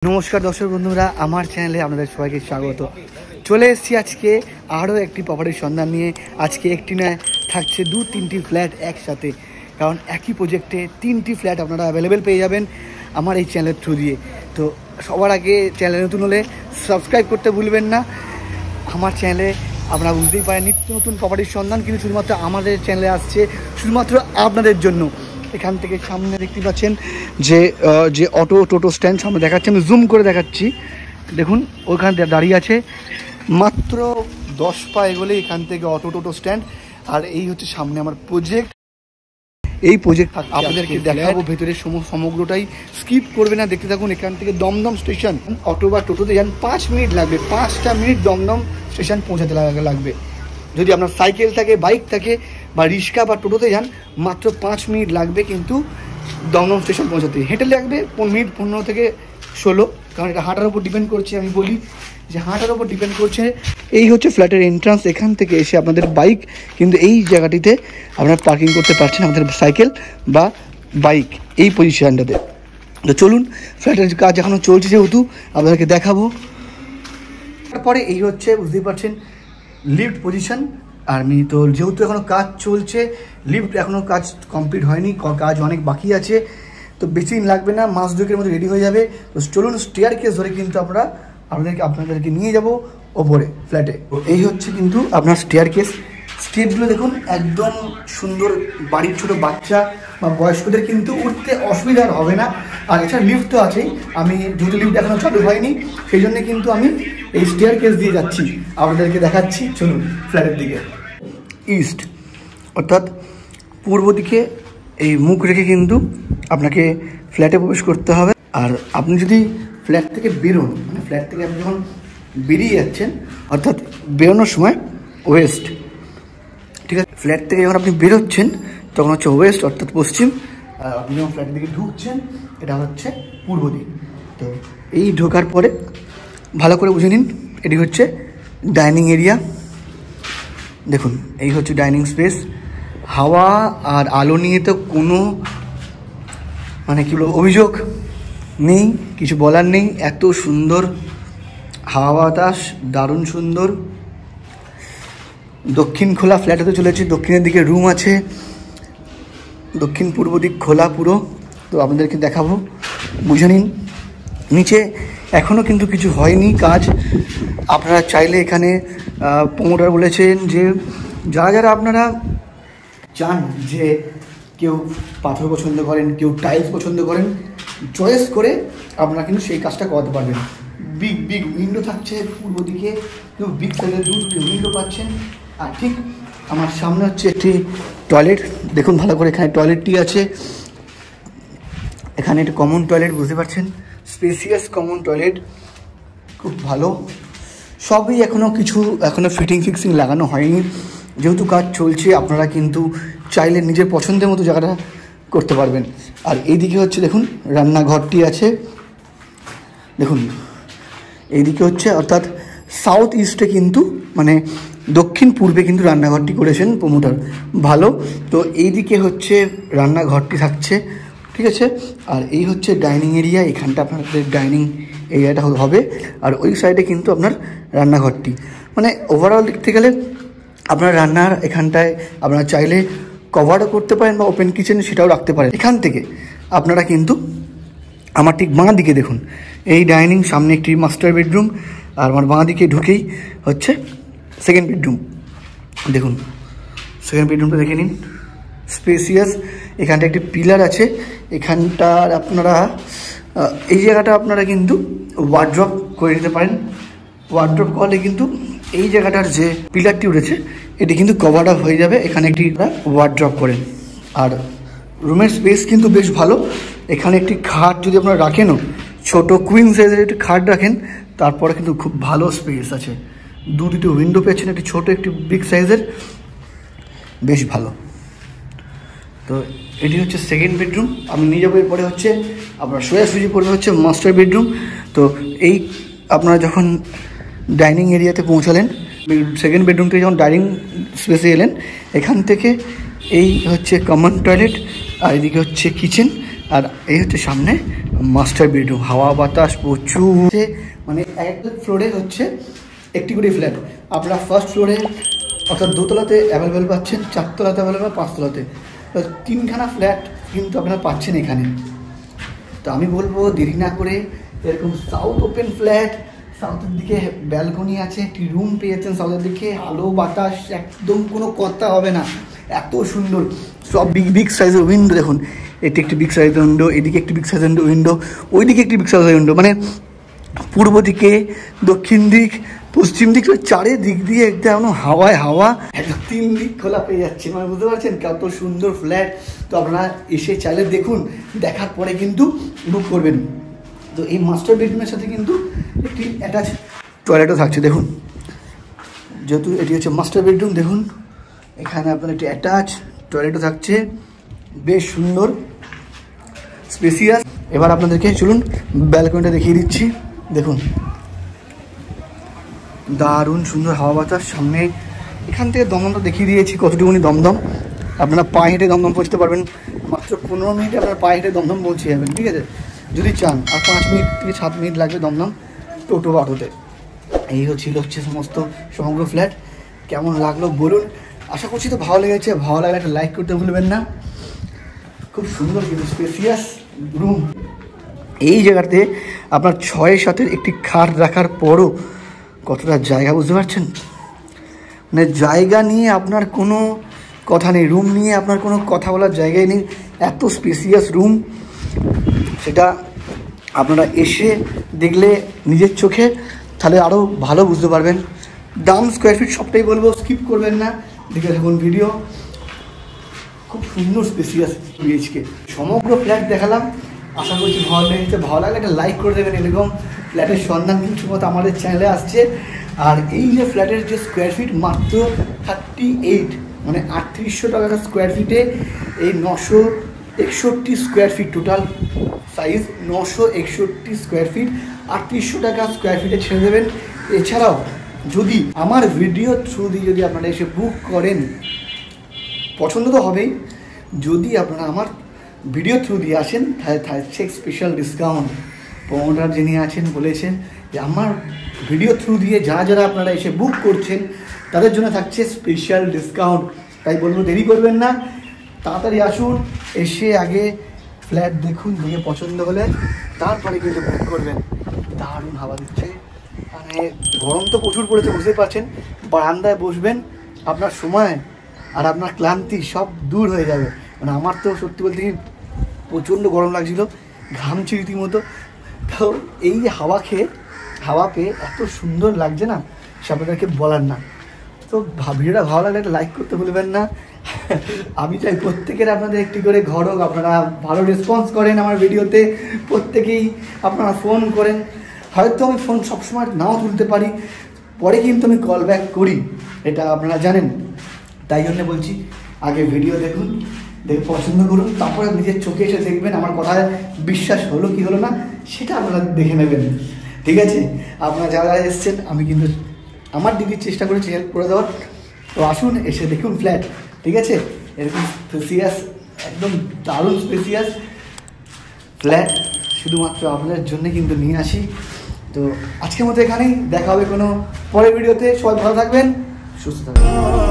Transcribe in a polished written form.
নমস্কার দর্শক বন্ধুরা, আমার চ্যানেলে আপনাদের সবাইকে স্বাগত। চলে এসেছি আজকে আরও একটি প্রপার্টির সন্ধান নিয়ে। আজকে একটি নয়, থাকছে 2-3টি ফ্ল্যাট একসাথে, কারণ একই প্রজেক্টে 3টি ফ্ল্যাট আপনারা অ্যাভেলেবেল পেয়ে যাবেন আমার এই চ্যানেলের থ্রু দিয়ে। তো সবার আগে চ্যানেলে নতুন হলে সাবস্ক্রাইব করতে ভুলবেন না। আমার চ্যানেলে আপনারা বুঝতেই পারেন নিত্য নতুন প্রপার্টির সন্ধান কিন্তু শুধুমাত্র আমাদের চ্যানেলে আসছে, শুধুমাত্র আপনাদের জন্য। এখান থেকে সামনে দেখতে পাচ্ছেন যে অটো টোটো স্ট্যান্ড সামনে দেখাচ্ছি, আমি জুম করে দেখাচ্ছি। দেখুন ওইখানে দাঁড়িয়ে আছে, মাত্র 10 পা এগোলে এখান থেকে অটো টোটো স্ট্যান্ড। আর এই হচ্ছে সামনে আমার প্রজেক্ট। এই প্রজেক্ট আপনাদেরকে দেখাবো ভেতরে সমগ্রটাই, স্কিপ করবে না, দেখতে থাকুন। এখান থেকে দমদম স্টেশন অটো বা টোটোতে যান 5 মিনিট লাগবে, 5টা মিনিট দমদম স্টেশন পৌঁছাতে লাগবে। যদি আপনার সাইকেল থাকে, বাইক থাকে বা রিক্সা বা টোটোতে যান, মাত্র 5 মিনিট লাগবে কিন্তু দমদম স্টেশন পৌঁছাতে। হেঁটে লাগবে 15 থেকে 16, কারণ এটা হাঁটার উপর ডিপেন্ড করছে। আমি বলি যে হাঁটার উপর ডিপেন্ড করছে। এই হচ্ছে ফ্ল্যাটের এন্ট্রান্স। এখান থেকে এসে আপনাদের বাইক কিন্তু এই জায়গাটিতে আপনারা পার্কিং করতে পারছেন, আমাদের সাইকেল বা বাইক এই পজিশনটাতে। তো চলুন, ফ্ল্যাটের কাজ এখনও চলছে যেহেতু আপনাদেরকে দেখাবো। তারপরে এই হচ্ছে, বুঝতেই পারছেন, লিফট পজিশন। আমি তো যেহেতু এখনও কাজ চলছে, লিফট এখনও কাজ কমপ্লিট হয়নি, কাজ অনেক বাকি আছে, তো বেশি দিন লাগবে না, মাস 2 মধ্যে রেডি হয়ে যাবে। তো চলুন, স্টেয়ার কেস ধরে কিন্তু আপনাদেরকে নিয়ে যাব ওপরে ফ্ল্যাটে। এই হচ্ছে কিন্তু আপনার স্টেয়ার কেস। স্টেপগুলো দেখুন, একদম সুন্দর। বাড়ির ছোটো বাচ্চা বা বয়স্কদের কিন্তু উঠতে অসুবিধা হবে না। আর এছাড়া লিফট তো আছেই। আমি যেহেতু লিফট এখনও চালু হয়নি, সেই জন্য কিন্তু আমি এই স্টেয়ার কেস দিয়ে যাচ্ছি, আপনাদেরকে দেখাচ্ছি। চলুন ফ্ল্যাটের দিকে। ইস্ট অর্থাৎ পূর্ব দিকে এই মুখ রেখে কিন্তু আপনাকে ফ্ল্যাটে প্রবেশ করতে হবে। আর আপনি যদি ফ্ল্যাট থেকে বেরোন, মানে ফ্ল্যাট থেকে আপনি যখন বেরিয়ে যাচ্ছেন, অর্থাৎ বেরোনোর সময় ওয়েস্ট, ঠিক আছে। ফ্ল্যাট থেকে যখন আপনি বেরোচ্ছেন তখন হচ্ছে ওয়েস্ট অর্থাৎ পশ্চিম। আর আপনি যখন ফ্ল্যাটের দিকে ঢুকছেন এটা হচ্ছে পূর্ব দিক। তো এই ঢোকার পরে ভালো করে বুঝে নিন, এটি হচ্ছে ডাইনিং এরিয়া। দেখুন এই হচ্ছে ডাইনিং স্পেস। হাওয়া আর আলো নিয়ে তো কোনো কি বলবো অভিযোগ নেই, কিছু বলার নেই। এত সুন্দর হাওয়া বাতাস, দারুণ সুন্দর। দক্ষিণ খোলা ফ্ল্যাট হতে চলেছে, দক্ষিণের দিকে রুম আছে, দক্ষিণ পূর্ব দিক খোলা পুরো। তো আপনাদেরকে দেখাবো, বুঝে নিন। নিচে এখনও কিন্তু কিছু হয়নি কাজ। আপনারা চাইলে এখানে প্রমোটার বলেছেন যে যারা আপনারা চান যে কেউ পাথর পছন্দ করেন, কেউ টাইলস পছন্দ করেন, চয়েস করে আপনারা কিন্তু সেই কাজটা করাতে পারবেন। বিগ উইন্ডো থাকছে পূর্ব দিকে, কেউ বিগ সাইজের 2টি উইন্ডো পাচ্ছেন। আর ঠিক আমার সামনে হচ্ছে একটি টয়লেট। দেখুন ভালো করে, এখানে টয়লেটটি আছে। এখানে একটি কমন টয়লেট, বুঝতে পারছেন, স্পেসিয়াস কমন টয়লেট, খুব ভালো। সবই এখনও ফিক্সিং লাগানো হয়নি, যেহেতু কাজ চলছে। আপনারা কিন্তু চাইলে নিজের পছন্দের মতো জায়গাটা করতে পারবেন। আর এইদিকে হচ্ছে দেখুন রান্নাঘরটি আছে। দেখুন এইদিকে হচ্ছে, অর্থাৎ সাউথ ইস্টে কিন্তু দক্ষিণ পূর্বে কিন্তু রান্নাঘরটি করেছেন প্রমোটার, ভালো। তো এইদিকে হচ্ছে রান্নাঘরটি থাকছে, ঠিক আছে। আর এই হচ্ছে ডাইনিং এরিয়া, এখানটা আপনাদের ডাইনিং এরিয়াটা হবে। আর ওই সাইডে কিন্তু আপনার রান্নাঘরটি, ওভারঅল দেখতে গেলে আপনার রান্নার এখানটায় আপনারা চাইলে কভারও করতে পারেন বা ওপেন কিচেন সেটাও রাখতে পারেন। এখান থেকে আপনারা কিন্তু আমার ঠিক বাঁ দিকে দেখুন, এই ডাইনিং, সামনে একটি মাস্টার বেডরুম, আর আমার বাঁ দিকে ঢুকেই হচ্ছে সেকেন্ড বেডরুম। দেখুন সেকেন্ড বেডরুমটা দেখে নিন, স্পেসিয়াস। এখানটা একটি পিলার আছে, এখানটার আপনারা এই জায়গাটা আপনারা কিন্তু ওয়ার্ড্রপ করে নিতে পারেন। ওয়ার্ড্রপ করলে কিন্তু এই জায়গাটার যে পিলারটি উঠেছে এটি কিন্তু কভার আপ হয়ে যাবে, এখানে একটি ওয়ার্ড্রপ করেন। আর রুমের স্পেস কিন্তু বেশ ভালো। এখানে একটি খাট যদি আপনারা রাখেনও, ছোটো কুইন সাইজের একটি খাট রাখেন, তারপরে কিন্তু খুব ভালো স্পেস আছে। 2টি উইন্ডো পেয়েছেন, একটি ছোটো একটি বিগ সাইজের, বেশ ভালো। তো এটি হচ্ছে সেকেন্ড বেডরুম। আমি নিয়ে যাবো। এরপরে হচ্ছে আপনার সোজাসুজি পড়বে হচ্ছে মাস্টার বেডরুম। তো এই আপনারা যখন ডাইনিং এরিয়াতে পৌঁছালেন, সেকেন্ড বেডরুম থেকে যখন ডাইনিং স্পেসে এলেন, এখান থেকে এই হচ্ছে কমন টয়লেট, আর এদিকে হচ্ছে কিচেন। আর এই হচ্ছে সামনে মাস্টার বেডরুম, হাওয়া বাতাস প্রচুর। মানে এক ফ্লোরে হচ্ছে একটি করে ফ্ল্যাট। আপনারা ফার্স্ট ফ্লোরে অর্থাৎ দোতলাতে অ্যাভেলেবেল পাচ্ছেন, 4 তলাতে অ্যাভেলেবেল, 5 তলাতে 3খানা ফ্ল্যাট কিন্তু আপনারা পাচ্ছেন এখানে। তো আমি বলবো দেরি না করে এরকম সাউথ ওপেন ফ্ল্যাট, সাউথের দিকে ব্যালকনি আছে, একটি রুম পেয়েছেন সাউথের দিকে, আলো বাতাস একদম কোনো কথা হবে না, এত সুন্দর। সব বিগ সাইজের উইন্ডো দেখুন, এটি একটি বিগ সাইজের উইন্ডো, এদিকে একটি বিগ সাইজের উইন্ডো, ওইদিকে একটি বিগ সাইজের উইন্ডো, মানে পূর্ব দিকে, দক্ষিণ দিক, পশ্চিম দিক, চারিদিক দিয়ে একদম হাওয়ায় হাওয়া, একদম 3 দিক খোলা পেয়ে যাচ্ছে। মানে বুঝতে পারছেন কত সুন্দর ফ্ল্যাট। তো আপনারা এসে চাইলে দেখুন, দেখার পরে কিন্তু বুক করবেন। তো এই মাস্টার বেডরুমের সাথে কিন্তু একটি অ্যাটাচ টয়লেটও থাকছে। দেখুন, যেহেতু এটি হচ্ছে মাস্টার বেডরুম, দেখুন এখানে আপনার একটি অ্যাটাচ টয়লেটও থাকছে, বেশ সুন্দর স্পেসিয়াস। এবার আপনাদেরকে চলুন ব্যালকনিটা দেখিয়ে দিচ্ছি। দেখুন দারুণ সুন্দর হাওয়া বাতাস, সামনে এখান থেকে দমদমটা দেখিয়ে দিয়েছি কতটুকুনি দমদম। আপনারা পায়ে হেঁটে দমদম পৌঁছতে পারবেন, মাত্র 15 মিনিটে আপনারা পায়ে হেঁটে দমদম পৌঁছে যাবেন, ঠিক আছে যদি চান। আর 5 মিনিট থেকে 7 মিনিট লাগবে দমদম টোটো বা অটোতে। এই হচ্ছে সমস্ত সমগ্র ফ্ল্যাট। কেমন লাগলো বলুন, আশা করছি তো ভালো লেগেছে। ভালো লাগলে একটা লাইক করতে ভুলবেন না। খুব সুন্দর কিন্তু স্পেসিয়াস রুম। এই জায়গাতে আপনার 6-7 একটি খাট রাখার পরও কতটা জায়গা, বুঝতে পারছেন? মানে জায়গা নিয়ে আপনার কোনো কথা নেই, রুম নিয়ে আপনার কোনো কথা বলার জায়গাই নেই, এত স্পেসিয়াস রুম। সেটা আপনারা এসে দেখলে নিজের চোখে, তাহলে আরও ভালো বুঝতে পারবেন। দাম স্কোয়ার ফিট সবটাই বলবো, স্কিপ করবেন না, দেখে থাকুন ভিডিও। খুব সুন্দর স্পেসিয়াস বিএইচকে সমগ্র ফ্ল্যাট দেখালাম। আশা করছি ভালো লেগেছে। ভালো লাগলে একটা লাইক করে দেবেন। এরকম ফ্ল্যাটের সন্ধান কিছু মতো আমাদের চ্যানেলে আসছে। আর এই যে ফ্ল্যাটের যে স্কোয়ার ফিট মাত্র 38, মানে 3800 টাকা স্কোয়ার ফিটে এই 961 square feet total size, 961 square feet 3800 টাকা স্কোয়ার ফিটে ছেড়ে দেবেন। এছাড়াও যদি আমার ভিডিও থ্রু দিয়ে যদি আপনারা এসে বুক করেন, পছন্দ তো হবেই, যদি আপনারা আমার ভিডিও থ্রু দিয়ে আসেন তাহলে থাকছে স্পেশাল ডিসকাউন্ট। প্রমোটার যিনি আছেন বলেছেন যে আমার ভিডিও থ্রু দিয়ে যারা আপনারা এসে বুক করছেন তাদের জন্য থাকছে স্পেশাল ডিসকাউন্ট। তাই বলবো দেরি করবেন না, তাড়াতাড়ি আসুন, এসে আগে ফ্ল্যাট দেখুন, দেখে পছন্দ হলে তারপরে কিন্তু বুক করবেন। দারুণ হাওয়া দিচ্ছে, মানে গরম তো প্রচুর পড়েছে বুঝতে পারছেন। বারান্দায় বসবেন, আপনার সময় আর আপনার ক্লান্তি সব দূর হয়ে যাবে। মানে আমার তো সত্যি বলতে কি প্রচণ্ড গরম লাগছিল, ঘামছি রীতিমতো। তো এই যে হাওয়া পেয়ে এত সুন্দর লাগছে না, সে আপনাদেরকে বলার না। তো ভিডিওটা ভালো লাগলে একটা লাইক করতে ভুলবেন না। আমি চাই প্রত্যেকের আপনাদের একটি করে ঘর হোক, আপনারা ভালো রেসপন্স করেন আমার ভিডিওতে, প্রত্যেকেই আপনারা ফোন করেন। হয়তো আমি ফোন সবসময় নাও তুলতে পারি, পরে কিন্তু আমি কল ব্যাক করি, এটা আপনারা জানেন। তাই জন্য বলছি আগে ভিডিও দেখুন, দেখে পছন্দ করুন, তারপরে নিজের চোখে এসে দেখবেন আমার কথায় বিশ্বাস হলো কি হলো না সেটা আপনারা দেখে নেবেন, ঠিক আছে? আপনারা যারা এসছেন আমি কিন্তু আমার দিদির চেষ্টা করেছি হেল্প করে দেওয়ার। তো আসুন, এসে দেখুন ফ্ল্যাট, ঠিক আছে? এরকম স্পেসিয়াস, একদম দারুণ স্পেসিয়াস ফ্ল্যাট শুধুমাত্র আপনাদের জন্য কিন্তু নিয়ে আসি। তো আজকের মতো এখানেই, দেখা হবে কোনো পরের ভিডিওতে। সবাই ভালো থাকবেন, সুস্থ থাকবেন।